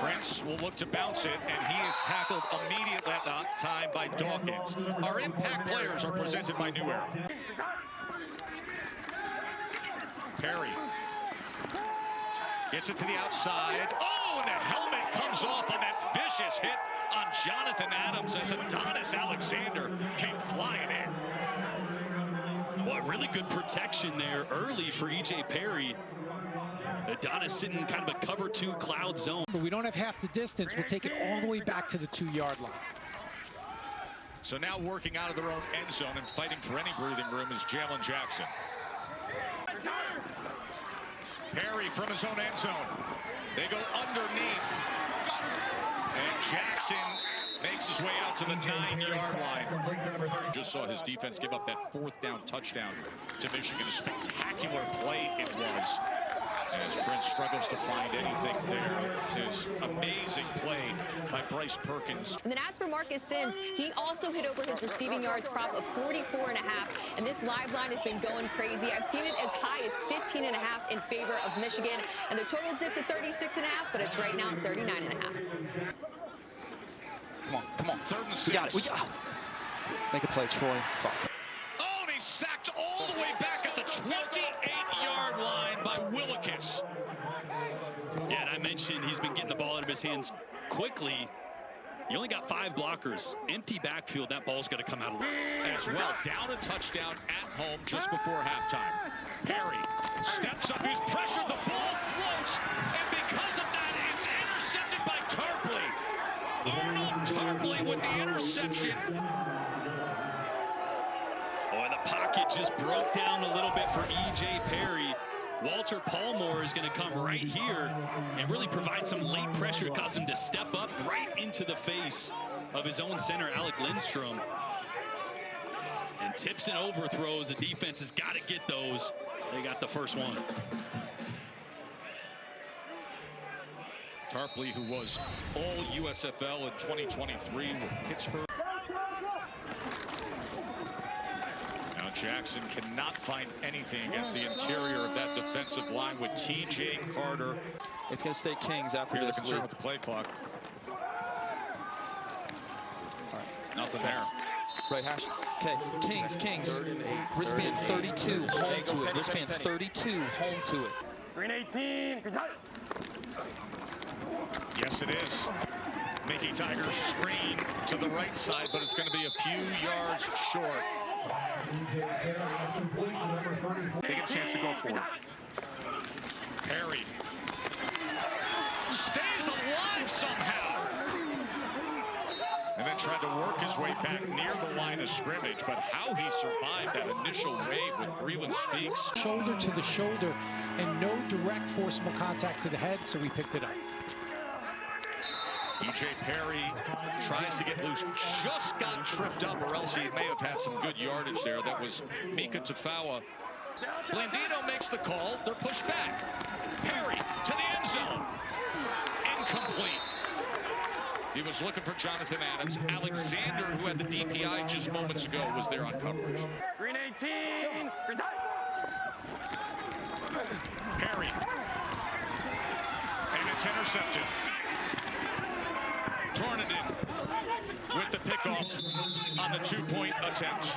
Prince will look to bounce it, and he is tackled immediately at that time by Dawkins. Our impact players are presented by New Era. Perry gets it to the outside. Oh, and the helmet comes off on that vicious hit on Jonathan Adams as Adonis Alexander came flying in. Well, really good protection there early for E.J. Perry. Adonis sitting in kind of a cover 2 cloud zone. But we don't have half the distance. We'll take it all the way back to the 2-yard line. So now working out of their own end zone and fighting for any breathing room is Jalen Jackson. Perry from his own end zone. They go underneath. And Jackson makes his way out to the 9-yard line. Just saw his defense give up that 4th down touchdown to Michigan. A spectacular play it was, as Prince struggles to find anything there. His amazing play by Bryce Perkins. And then as for Marcus Sims, he also hit over his receiving yards prop of 44.5. And this live line has been going crazy. I've seen it as high as 15.5 in favor of Michigan. And the total dipped to 36.5, but it's right now 39.5. Come on. 3rd and 6. We got it. Make a play, Troy. Fuck. Oh, and he's sacked all the way back at the 28-yard line by Willikis. Yeah, and I mentioned he's been getting the ball out of his hands quickly. You only got 5 blockers. Empty backfield, that ball's got to come out as well. Down a touchdown at home just before halftime. Perry steps up, he's pressured, the ball floats, and because of that, it's intercepted by Tarpley. Arnold Tarpley with the interception. Boy, the pocket just broke down a little bit for E.J. Perry. Walter Palmore is going to come right here and really provide some late pressure, cause him to step up right into the face of his own center, Alec Lindstrom. And tips and overthrows, the defense has got to get those. They got the first one. Tarpley, who was all USFL in 2023 with Pittsburgh. Now Jackson cannot find anything against the interior of that defensive line with T.J. Carter. It's going to stay Kings after this. Concerned with the play clock. All right. Nothing there. Right hash. Okay, Kings. Wristband 32, home to it. Wristband 32, home to it. Green 18, Yes, it is. Mickey Tigers screen to the right side, but it's going to be a few yards short. They get a chance to go for it. Perry stays alive somehow. And then tried to work his way back near the line of scrimmage, but how he survived that initial wave with Breland Speaks. Shoulder to the shoulder and no direct forcible contact to the head, so we picked it up. E.J. Perry tries to get loose, just got tripped up, or else he may have had some good yardage there. That was Mika Tafawa. Blandino makes the call. They're pushed back. Perry to the end zone. Incomplete. He was looking for Jonathan Adams. Alexander, who had the DPI just moments ago, was there on coverage. Green 18, Perry. And it's intercepted. Tornadin with the pickoff on the 2-point attempt.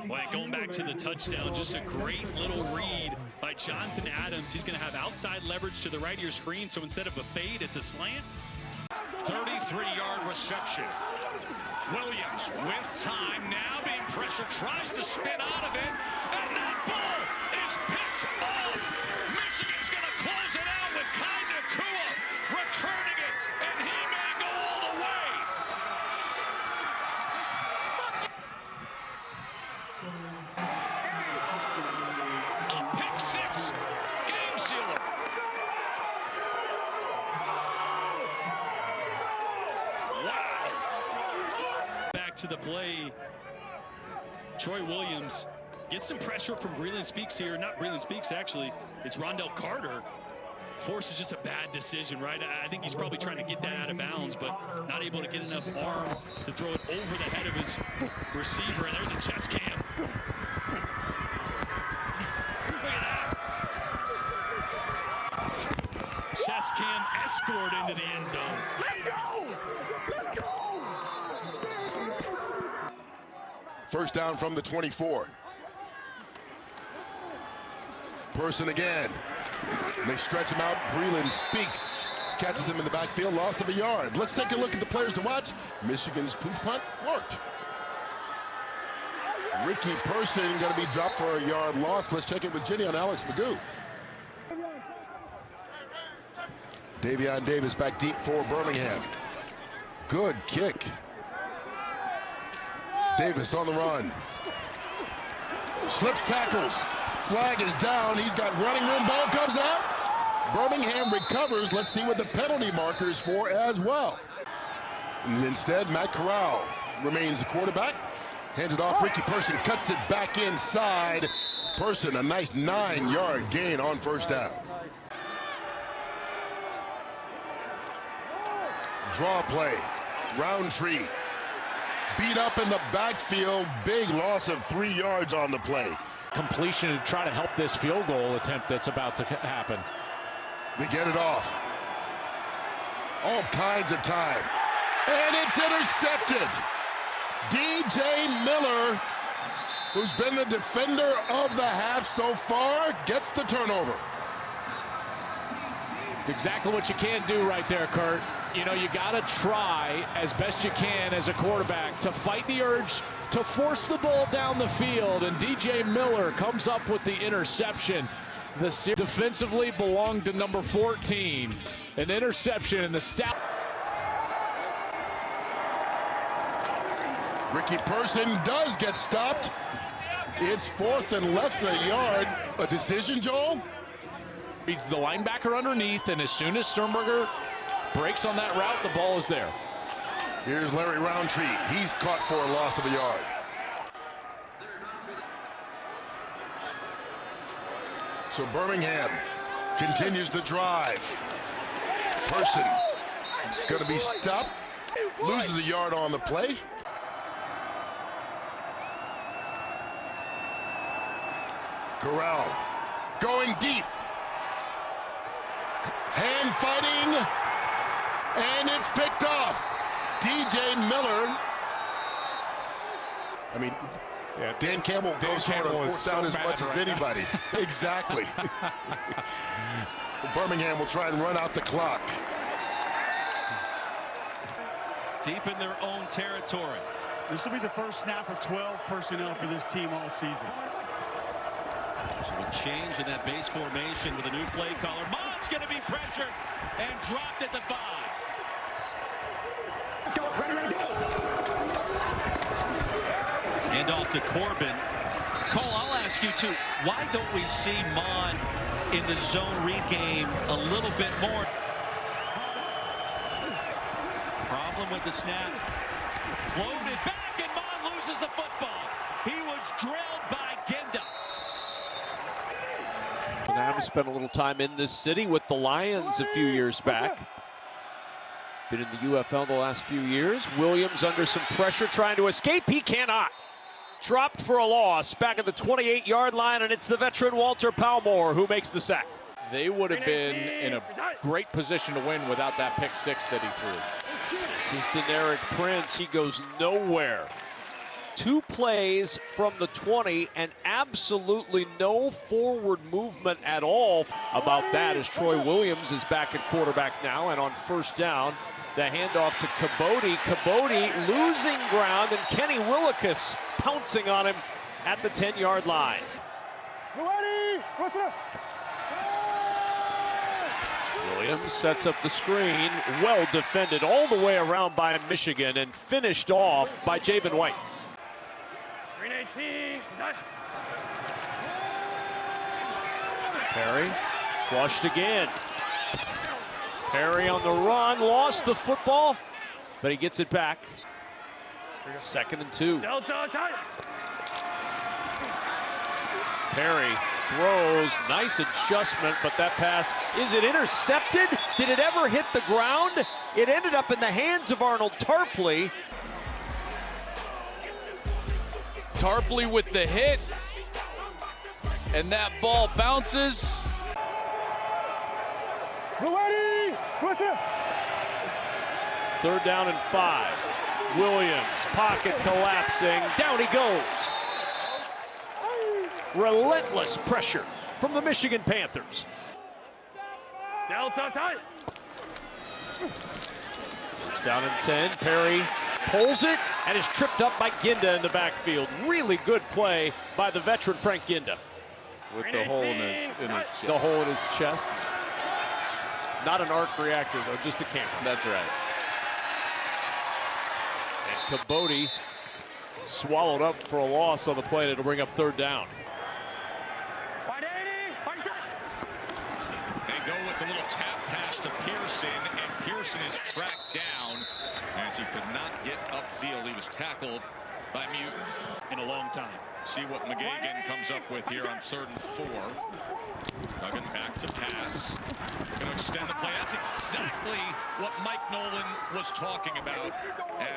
Boy, going back to the touchdown, just a great little read by Jonathan Adams. He's going to have outside leverage to the right of your screen, so instead of a fade, it's a slant. 33-yard reception. Williams with time, now being pressured, tries to spin out of it, and that ball is picked off. Michigan's going to close it out with Kai Nakua returning it, and he may go all the way. A pick six, game sealer. Back to the play. Troy Williams gets some pressure from Breland Speaks here. Not Breland Speaks, actually. It's Rondell Carter. Forces just a bad decision, right? I think he's probably trying to get that out of bounds, but not able to get enough arm to throw it over the head of his receiver. And there's a chest cam. escort into the end zone. First down from the 24. Person again. They stretch him out. Breland speaks. Catches him in the backfield. Loss of a yard. Let's take a look at the players to watch. Michigan's pooch punt worked. Ricky Person going to be dropped for a yard loss. Let's check it with Jenny on Alex Magoo. Davion Davis back deep for Birmingham. Good kick. Davis on the run. Slips tackles. Flag is down. He's got running room. Ball comes out. Birmingham recovers. Let's see what the penalty marker's for as well. And instead, Matt Corral remains the quarterback. Hands it off. Ricky Person cuts it back inside. Person, a nice 9-yard gain on first down. Draw play. Roundtree. Beat up in the backfield. Big loss of 3 yards on the play. Completion to try to help this field goal attempt that's about to happen. They get it off. All kinds of time. And it's intercepted. DJ Miller, who's been the defender of the half so far, gets the turnover. It's exactly what you can't do right there, Kurt. You know, you got to try as best you can as a quarterback to fight the urge to force the ball down the field, and DJ Miller comes up with the interception. The defensively belonged to number 14. An interception in the stat. Ricky Person does get stopped. It's 4th and less than a yard. A decision, Joel? Reads the linebacker underneath, and as soon as Sternberger breaks on that route, the ball is there. Here's Larry Roundtree. He's caught for a loss of a yard. So Birmingham continues the drive. Person going to be stopped. Loses a yard on the play. Corral going deep. Hand fighting. And it's picked off. DJ Miller. I mean, yeah, Dan Campbell goes for a 4th down as much as anybody. Exactly. Birmingham will try and run out the clock. Deep in their own territory. This will be the first snap of 12 personnel for this team all season. So a change in that base formation with a new play caller. Mott's going to be pressured and dropped at the 5. Hand off to Corbin. Cole, I'll ask you too, why don't we see Mon in the zone read game a little bit more? Problem with the snap. Floated back and Mon loses the football. He was drilled by Genda. Now spent a little time in this city with the Lions a few years back. Been in the UFL the last few years. Williams under some pressure trying to escape. He cannot. Dropped for a loss back at the 28-yard line, and it's the veteran Walter Palmore who makes the sack. They would have been in a great position to win without that pick 6 that he threw. This is Deneric Prince. He goes nowhere. 2 plays from the 20 and absolutely no forward movement at all. About that as Troy Williams is back at quarterback now, and on first down, the handoff to Cabote. Cabote losing ground, and Kenny Willekes pouncing on him at the 10-yard line. Williams sets up the screen, well defended all the way around by Michigan, and finished off by Javen White. Perry flushed again. Perry on the run, lost the football, but he gets it back. 2nd and 2. Perry throws, nice adjustment, but that pass, is it intercepted? Did it ever hit the ground? It ended up in the hands of Arnold Tarpley. Tarpley with the hit, and that ball bounces. Third down and 5. Williams, pocket collapsing. Down he goes. Relentless pressure from the Michigan Panthers. Delta side. Down in 10. Perry pulls it and is tripped up by Ginda in the backfield. Really good play by the veteran Frank Ginda. With the hole in his chest. The hole in his chest. Not an arc reactor, though, just a camera. That's right. And Cabote swallowed up for a loss on the play. It'll bring up third down. They go with the little tap pass to Pearson, and Pearson is tracked down as he could not get upfield. He was tackled by Mute In a long time. See what McGagan comes up with here on 3rd and 4. Duggan back to pass. Going to extend the play. That's exactly what Mike Nolan was talking about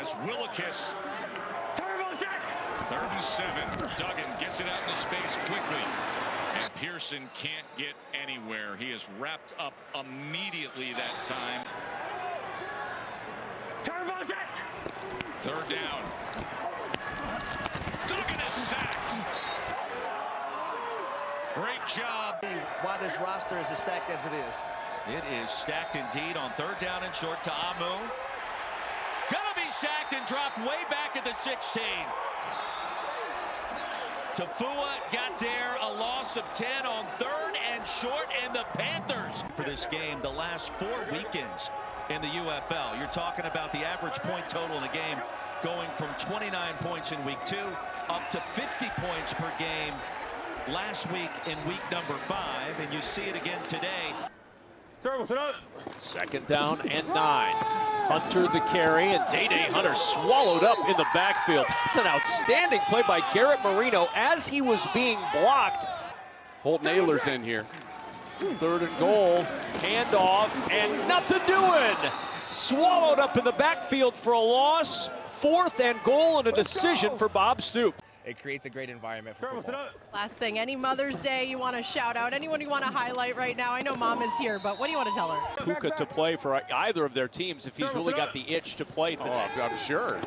as Willikis. 3rd and 7. Duggan gets it out into space quickly. And Pearson can't get anywhere. He is wrapped up immediately that time. 3rd down. Duggan is sacked. Great job. Why this roster is as stacked as it is. It is stacked indeed on 3rd down and short to Amu. Gonna be sacked and dropped way back at the 16. Tafua got there, a loss of 10 on 3rd and short, and the Panthers. For this game, the last 4 weekends in the UFL. You're talking about the average point total in the game going from 29 points in week 2 up to 50 points per game last week in week number 5, and you see it again today. 2nd down and 9. Hunter the carry, and Day-Day Hunter swallowed up in the backfield. That's an outstanding play by Garrett Marino as he was being blocked. Holt Naylor's in here. 3rd and goal, handoff, and nothing doing. Swallowed up in the backfield for a loss. 4th and goal and a decision for Bob Stoop. It creates a great environment for football. Last thing, any Mother's Day you want to shout out? Anyone you want to highlight right now? I know Mom is here, but what do you want to tell her? Kuka to play for either of their teams if he's really got the itch to play today. Oh, I'm sure.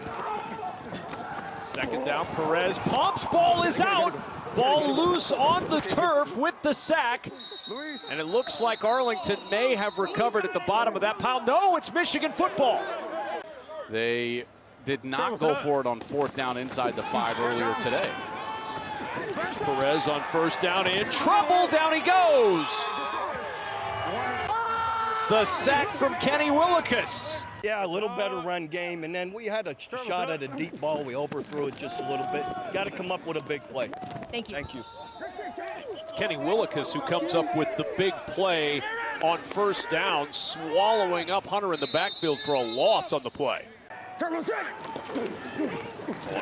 2nd down, Perez pumps, ball is out. Ball loose on the turf with the sack. And it looks like Arlington may have recovered at the bottom of that pile. No, it's Michigan football. They did not go for it on 4th down inside the 5 earlier today. Perez on 1st down, in trouble, down he goes. The sack from Kenny Willikis. Yeah, a little better run game, and then we had a shot at a deep ball. We overthrew it just a little bit. Got to come up with a big play. Thank you. Thank you. It's Kenny Willikis who comes up with the big play on 1st down, swallowing up Hunter in the backfield for a loss on the play. On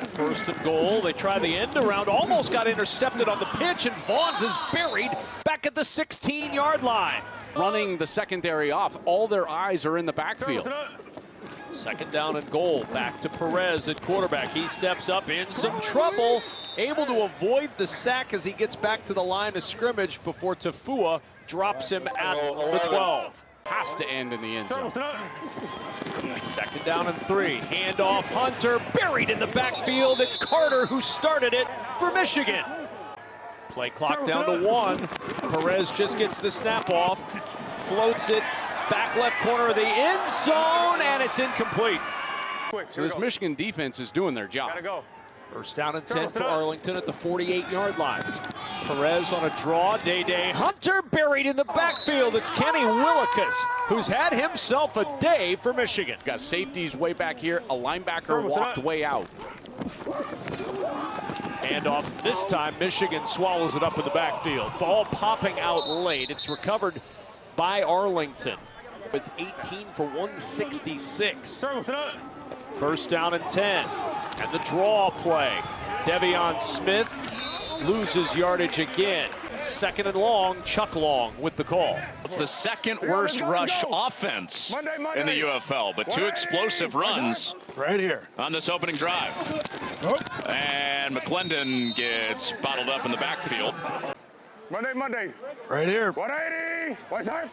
1st and goal, they try the end around, almost got intercepted on the pitch, and Vaughns is buried back at the 16-yard line. Running the secondary off, all their eyes are in the backfield. 2nd down and goal, back to Perez at quarterback. He steps up in some trouble, able to avoid the sack as he gets back to the line of scrimmage before Tafua drops him at the 12. Has to end in the end zone. 2nd down and 3. Handoff, Hunter buried in the backfield. It's Carter who started it for Michigan. Play clock down to 1. Perez just gets the snap off, floats it back left corner of the end zone, and it's incomplete. So this Michigan defense is doing their job. 1st down and 10 for Arlington at the 48-yard line. Perez on a draw. Day-Day Hunter buried in the backfield. It's Kenny Willikis, who's had himself a day for Michigan. Got safeties way back here. A linebacker walked way out. Handoff this time. Michigan swallows it up in the backfield. Ball popping out late. It's recovered by Arlington with 18 for 166. 1st down and 10. And the draw play. Devion Smith loses yardage again. 2nd and long, Chuck Long with the call. It's the 2nd worst rush offense in the UFL, but 2 explosive runs right here on this opening drive. And McClendon gets bottled up in the backfield. Monday. Right here. 180. What's that?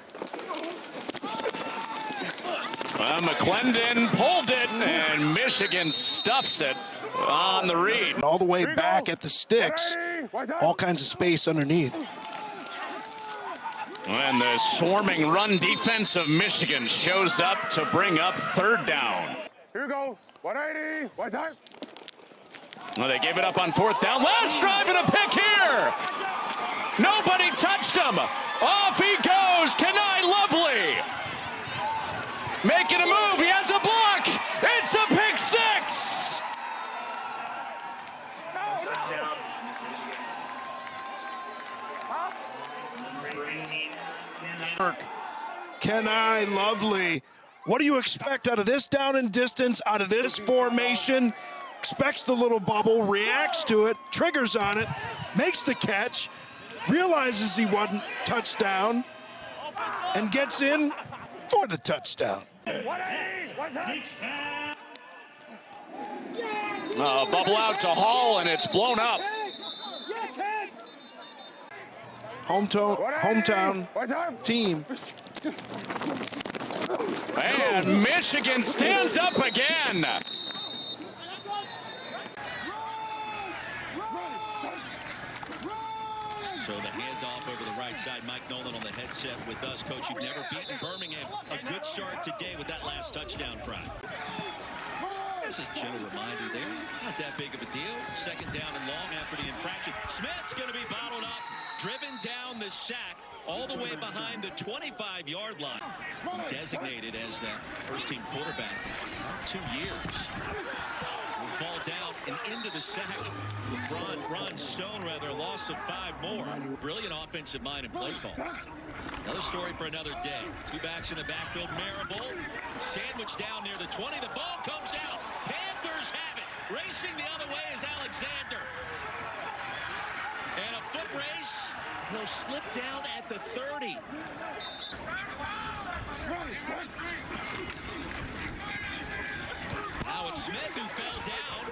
McClendon pulled it, and Michigan stuffs it on the read. All the way back at the sticks, all kinds of space underneath. And the swarming run defense of Michigan shows up to bring up third down. Here we go. 180. What's that? Well, they gave it up on fourth down. Last drive and a pick here. Nobody touched him. Off he goes. Kenai Lovely making a move. He has a block. It's a pick six. Kenai Lovely. What do you expect out of this down and distance, out of this formation? Expects the little bubble, reacts to it, triggers on it, makes the catch, realizes he wasn't touchdown, and gets in for the touchdown. Bubble out to Hall, and it's blown up. Hometown team. And Michigan stands up again. So the handoff over the right side. Mike Nolan on the headset with us. Coach, you've never beaten Birmingham. A good start today with that last touchdown drive. That's a gentle reminder there. Not that big of a deal. Second down and long after the infraction. Smith's going to be bottled up. Driven down the sack all the way behind the 25-yard line. Designated as the first-team quarterback for 2 years. Will fall down and into the sack with Ron Stone, rather, a loss of 5 more. Brilliant offensive mind and play call. Another story for another day. 2 backs in the backfield. Marable sandwiched down near the 20. The ball comes out. Panthers have it. Racing the other way is Alexander. And a foot race. He'll slip down at the 30. Now it's Smith who fell down.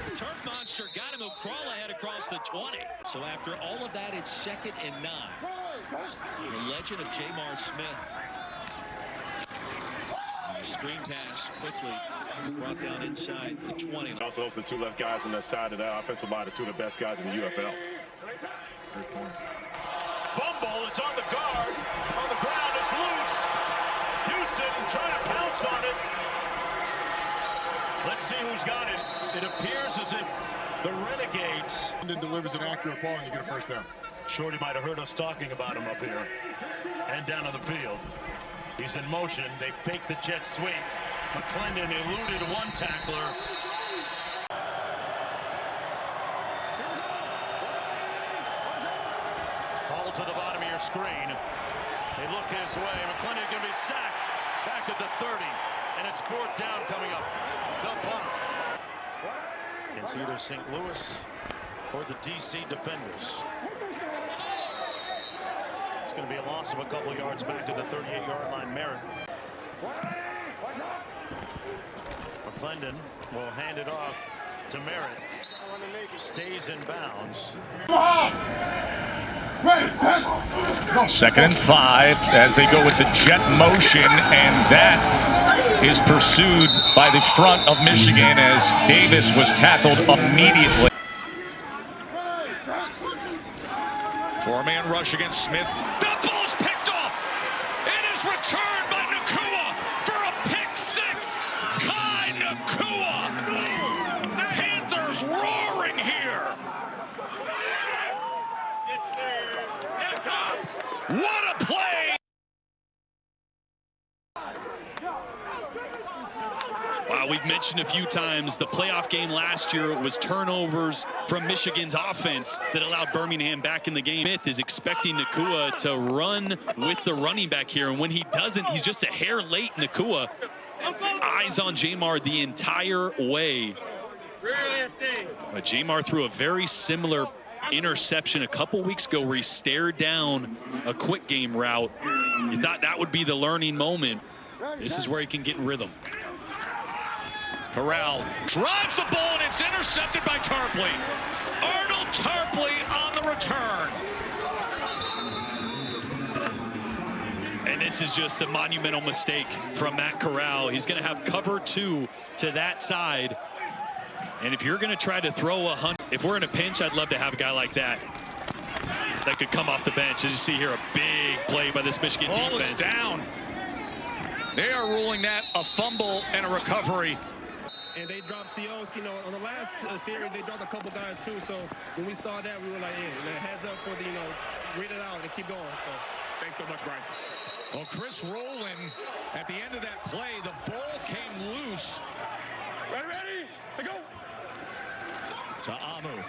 The turf monster got him. He'll crawl ahead across the 20. So after all of that, it's 2nd and 9. The legend of Jamar Smith. And the screen pass quickly brought down inside the 20. Also, the 2 left guys on that side of that offensive line are 2 of the best guys in the UFL. Fumble, it's on the guard. On the ground, it's loose. Houston trying to pounce on it. Let's see who's got it. It appears as if the Renegades. And then delivers an accurate ball and you get a first down. Shorty might have heard us talking about him up here. And down on the field. He's in motion. They fake the jet sweep. McClendon eluded 1 tackler. Ball to the bottom of your screen. They look his way. McClendon going to be sacked back at the 30. And it's 4th down coming up. They'll punt. Against either St. Louis or the DC Defenders. It's going to be a loss of a couple yards back to the 38-yard line. Merritt. McClendon will hand it off to Merritt. Stays in bounds. 2nd and 5 as they go with the jet motion, and that is pursued by the front of Michigan as Davis was tackled immediately. 4-man rush against Smith. The ball's picked off. It is returned by Nakua for a pick 6. Kai Nakua. Panthers roaring here. What a play! Wow, we've mentioned a few times the playoff game last year was turnovers from Michigan's offense that allowed Birmingham back in the game. Smith is expecting Nakua to run with the running back here, and when he doesn't, he's just a hair late. Nakua, eyes on Jamar the entire way. But Jamar threw a very similar interception a couple weeks ago where he stared down a quick game route. You thought that would be the learning moment. This is where he can get in rhythm. Corral drives the ball and it's intercepted by Tarpley. Arnold Tarpley on the return. And this This is just a monumental mistake from Matt Corral. He's going to have cover 2 to that side. And if you're going to try to throw a 100, if we're in a pinch, I'd love to have a guy like that could come off the bench. As you see here, a big play by this Michigan defense. Ball is down. They are ruling that a fumble and a recovery. And they dropped COs, you know, on the last series, they dropped a couple guys too. So when we saw that, we were like, yeah, heads up for the, you know, read it out and keep going. So thanks so much, Bryce. Well, Chris Rowland, at the end of that play, the ball came loose. Ready, to go. Ta'amu.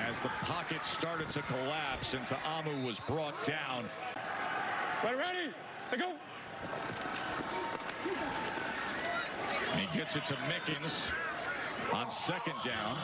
As the pocket started to collapse and Ta'amu was brought down. Ready, to go. He gets it to Mickens on second down.